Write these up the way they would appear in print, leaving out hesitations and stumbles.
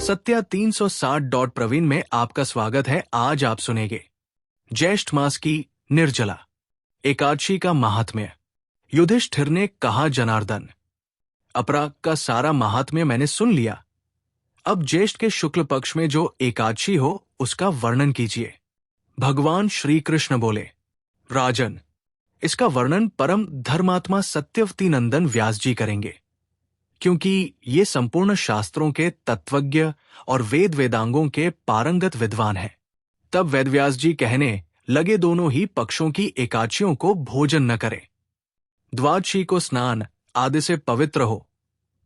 सत्या 360 प्रवीण में आपका स्वागत है। आज आप सुनेंगे ज्येष्ठ मास की निर्जला एकादशी का महात्म्य। युधिष्ठिर ने कहा, जनार्दन, अपराग का सारा महात्म्य मैंने सुन लिया। अब ज्येष्ठ के शुक्ल पक्ष में जो एकादशी हो उसका वर्णन कीजिए। भगवान श्री कृष्ण बोले, राजन, इसका वर्णन परम धर्मात्मा सत्यवती नंदन व्यास जी करेंगे, क्योंकि ये संपूर्ण शास्त्रों के तत्वज्ञ और वेद वेदांगों के पारंगत विद्वान हैं। तब वेदव्यास जी कहने लगे, दोनों ही पक्षों की एकादशियों को भोजन न करें। द्वादशी को स्नान आदि से पवित्र हो,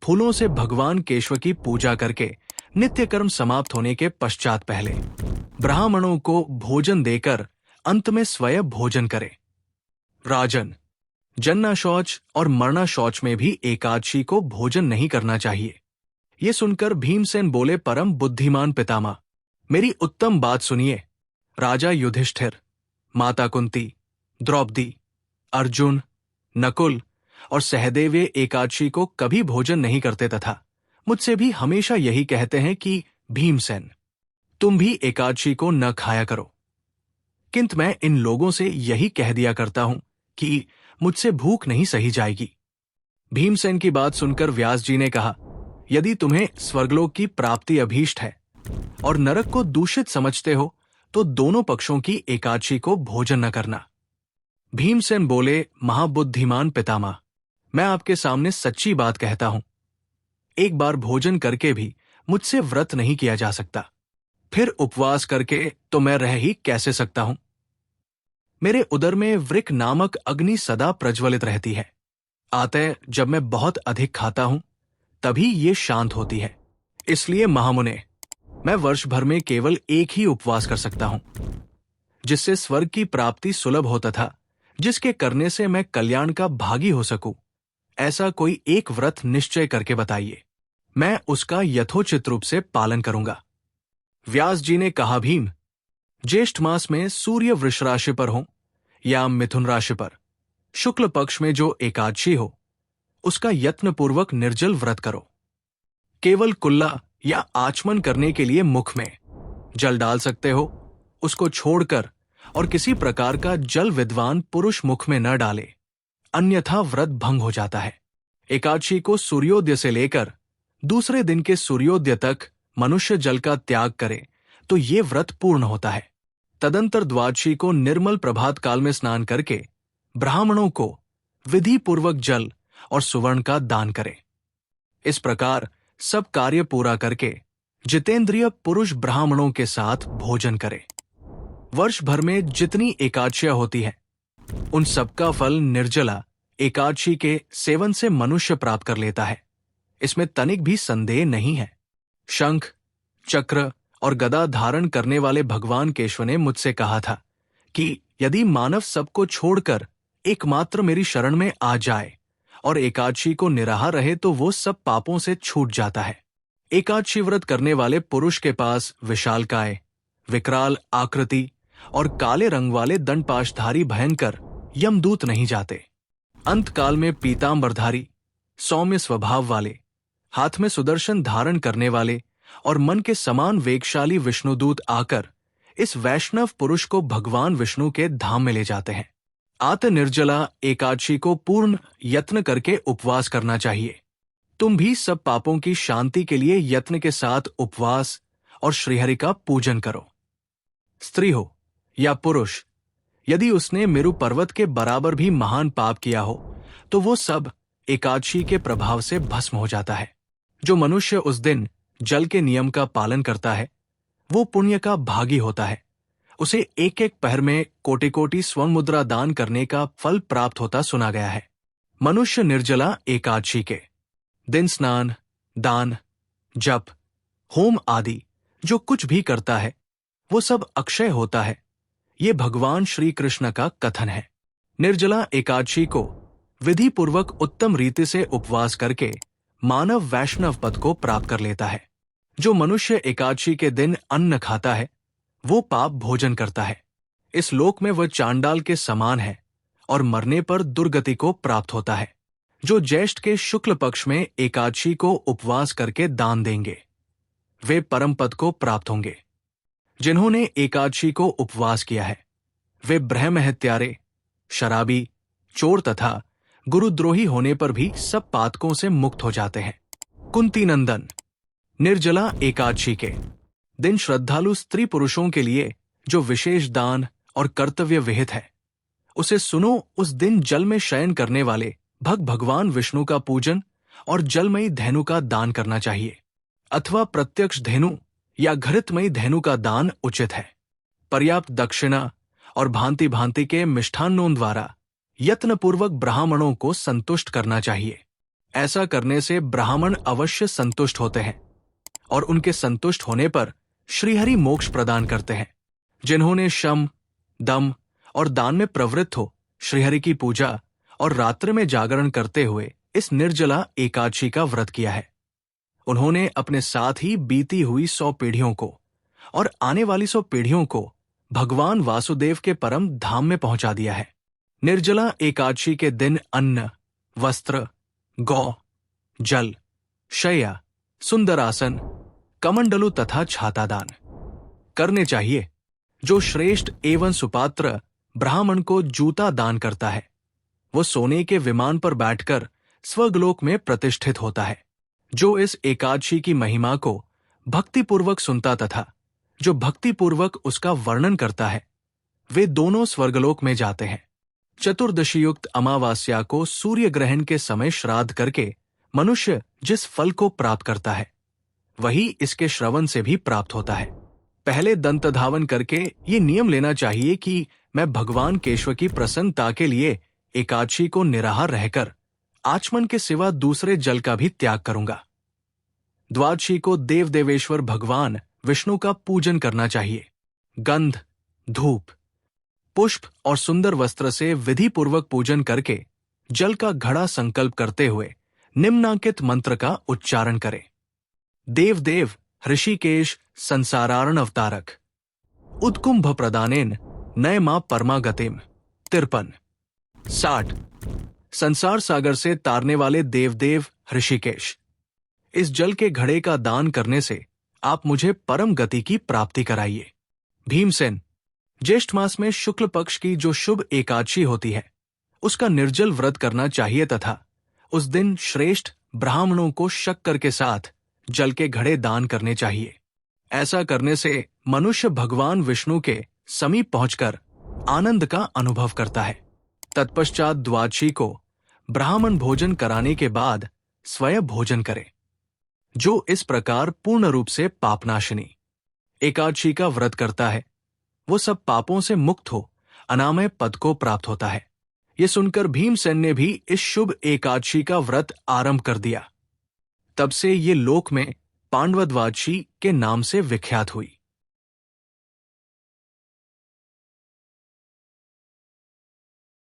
फूलों से भगवान केशव की पूजा करके नित्य कर्म समाप्त होने के पश्चात पहले ब्राह्मणों को भोजन देकर अंत में स्वयं भोजन करे। राजन, जन्ना शौच और मरना शौच में भी एकादशी को भोजन नहीं करना चाहिए। ये सुनकर भीमसेन बोले, परम बुद्धिमान पितामह, मेरी उत्तम बात सुनिए। राजा युधिष्ठिर, माता कुंती, द्रौपदी, अर्जुन, नकुल और सहदेव ये एकादशी को कभी भोजन नहीं करते तथा मुझसे भी हमेशा यही कहते हैं कि भीमसेन, तुम भी एकादशी को न खाया करो। किंतु मैं इन लोगों से यही कह दिया करता हूं कि मुझसे भूख नहीं सही जाएगी। भीमसेन की बात सुनकर व्यास जी ने कहा, यदि तुम्हें स्वर्गलोक की प्राप्ति अभीष्ट है और नरक को दूषित समझते हो तो दोनों पक्षों की एकादशी को भोजन न करना। भीमसेन बोले, महाबुद्धिमान पितामह, मैं आपके सामने सच्ची बात कहता हूं। एक बार भोजन करके भी मुझसे व्रत नहीं किया जा सकता, फिर उपवास करके तो मैं रह ही कैसे सकता हूं। मेरे उदर में वृक नामक अग्नि सदा प्रज्वलित रहती है। अतः जब मैं बहुत अधिक खाता हूं तभी ये शांत होती है। इसलिए महामुने, मैं वर्ष भर में केवल एक ही उपवास कर सकता हूं, जिससे स्वर्ग की प्राप्ति सुलभ हो तथा जिसके करने से मैं कल्याण का भागी हो सकूं। ऐसा कोई एक व्रत निश्चय करके बताइए, मैं उसका यथोचित रूप से पालन करूंगा। व्यास जी ने कहा, भीम, ज्येष्ठ मास में सूर्य वृष राशि पर हो या मिथुन राशि पर शुक्ल पक्ष में जो एकादशी हो उसका यत्नपूर्वक निर्जल व्रत करो। केवल कुल्ला या आचमन करने के लिए मुख में जल डाल सकते हो, उसको छोड़कर और किसी प्रकार का जल विद्वान पुरुष मुख में न डाले, अन्यथा व्रत भंग हो जाता है। एकादशी को सूर्योदय से लेकर दूसरे दिन के सूर्योदय तक मनुष्य जल का त्याग करे तो ये व्रत पूर्ण होता है। तदंतर द्वादशी को निर्मल प्रभात काल में स्नान करके ब्राह्मणों को विधि पूर्वक जल और सुवर्ण का दान करे। इस प्रकार सब कार्य पूरा करके जितेंद्रिय पुरुष ब्राह्मणों के साथ भोजन करे। वर्ष भर में जितनी एकादशियां होती है उन सबका फल निर्जला एकादशी के सेवन से मनुष्य प्राप्त कर लेता है, इसमें तनिक भी संदेह नहीं है। शंख, चक्र और गदा धारण करने वाले भगवान केशव ने मुझसे कहा था कि यदि मानव सबको छोड़कर एकमात्र मेरी शरण में आ जाए और एकादशी को निराहार रहे तो वो सब पापों से छूट जाता है। एकादशी व्रत करने वाले पुरुष के पास विशालकाय, विकराल आकृति और काले रंग वाले दंडपाशधारी भयंकर यमदूत नहीं जाते। अंतकाल में पीतांबरधारी, सौम्य स्वभाव वाले, हाथ में सुदर्शन धारण करने वाले और मन के समान वेगशाली विष्णुदूत आकर इस वैष्णव पुरुष को भगवान विष्णु के धाम में ले जाते हैं। आत निर्जला एकादशी को पूर्ण यत्न करके उपवास करना चाहिए। तुम भी सब पापों की शांति के लिए यत्न के साथ उपवास और श्रीहरि का पूजन करो। स्त्री हो या पुरुष, यदि उसने मेरु पर्वत के बराबर भी महान पाप किया हो तो वो सब एकादशी के प्रभाव से भस्म हो जाता है। जो मनुष्य उस दिन जल के नियम का पालन करता है वो पुण्य का भागी होता है। उसे एक एक पहर में कोटि कोटि स्वर्ण मुद्रा दान करने का फल प्राप्त होता सुना गया है। मनुष्य निर्जला एकादशी के दिन स्नान, दान, जप, होम आदि जो कुछ भी करता है वो सब अक्षय होता है। ये भगवान श्री कृष्ण का कथन है। निर्जला एकादशी को विधि पूर्वक उत्तम रीति से उपवास करके मानव वैष्णव पद को प्राप्त कर लेता है। जो मनुष्य एकादशी के दिन अन्न खाता है वो पाप भोजन करता है। इस लोक में वह चांडाल के समान है और मरने पर दुर्गति को प्राप्त होता है। जो ज्येष्ठ के शुक्ल पक्ष में एकादशी को उपवास करके दान देंगे वे परम पद को प्राप्त होंगे। जिन्होंने एकादशी को उपवास किया है वे ब्रह्म हत्यारे, शराबी, चोर तथा गुरुद्रोही होने पर भी सब पातकों से मुक्त हो जाते हैं। कुंती नंदन, निर्जला एकादशी के दिन श्रद्धालु स्त्री पुरुषों के लिए जो विशेष दान और कर्तव्य विहित है उसे सुनो। उस दिन जल में शयन करने वाले भगवान विष्णु का पूजन और जलमयी धेनु का दान करना चाहिए, अथवा प्रत्यक्ष धेनु या घृतमयी धेनु का दान उचित है। पर्याप्त दक्षिणा और भांति भांति के मिष्ठान्नों द्वारा यत्नपूर्वक ब्राह्मणों को संतुष्ट करना चाहिए। ऐसा करने से ब्राह्मण अवश्य संतुष्ट होते हैं और उनके संतुष्ट होने पर श्रीहरि मोक्ष प्रदान करते हैं। जिन्होंने शम, दम और दान में प्रवृत्त हो श्रीहरि की पूजा और रात्रि में जागरण करते हुए इस निर्जला एकादशी का व्रत किया है, उन्होंने अपने साथ ही बीती हुई 100 पीढ़ियों को और आने वाली 100 पीढ़ियों को भगवान वासुदेव के परम धाम में पहुंचा दिया है। निर्जला एकादशी के दिन अन्न, वस्त्र, गौ, जल, शय्या, सुंदरासन, कमंडलु तथा छातादान करने चाहिए। जो श्रेष्ठ एवं सुपात्र ब्राह्मण को जूता दान करता है वो सोने के विमान पर बैठकर स्वर्गलोक में प्रतिष्ठित होता है। जो इस एकादशी की महिमा को भक्तिपूर्वक सुनता तथा जो भक्तिपूर्वक उसका वर्णन करता है वे दोनों स्वर्गलोक में जाते हैं। चतुर्दशी युक्त अमावास्या को सूर्य ग्रहण के समय श्राद्ध करके मनुष्य जिस फल को प्राप्त करता है वही इसके श्रवण से भी प्राप्त होता है। पहले दंत धावन करके ये नियम लेना चाहिए कि मैं भगवान केशव की प्रसन्नता के लिए एकादशी को निराहार रहकर आचमन के सिवा दूसरे जल का भी त्याग करूंगा। द्वादशी को देव देवेश्वर भगवान विष्णु का पूजन करना चाहिए। गंध, धूप, पुष्प और सुंदर वस्त्र से विधि पूर्वक पूजन करके जल का घड़ा संकल्प करते हुए निम्नांकित मंत्र का उच्चारण करें। देव देव ऋषिकेश संसारारण अवतारक उत्कुंभ प्रदानेन नय मां परमागतिम 53। 60। संसार सागर से तारने वाले देवदेव ऋषिकेश, इस जल के घड़े का दान करने से आप मुझे परम गति की प्राप्ति कराइए। भीमसेन, ज्येष्ठ मास में शुक्ल पक्ष की जो शुभ एकादशी होती है उसका निर्जल व्रत करना चाहिए तथा उस दिन श्रेष्ठ ब्राह्मणों को शक्कर के साथ जल के घड़े दान करने चाहिए। ऐसा करने से मनुष्य भगवान विष्णु के समीप पहुंचकर आनंद का अनुभव करता है। तत्पश्चात द्वादशी को ब्राह्मण भोजन कराने के बाद स्वयं भोजन करे। जो इस प्रकार पूर्ण रूप से पापनाशिनी एकादशी का व्रत करता है वो सब पापों से मुक्त हो अनामय पद को प्राप्त होता है। ये सुनकर भीमसेन ने भी इस शुभ एकादशी का व्रत आरंभ कर दिया। तब से ये लोक में पांडव द्वादशी के नाम से विख्यात हुई।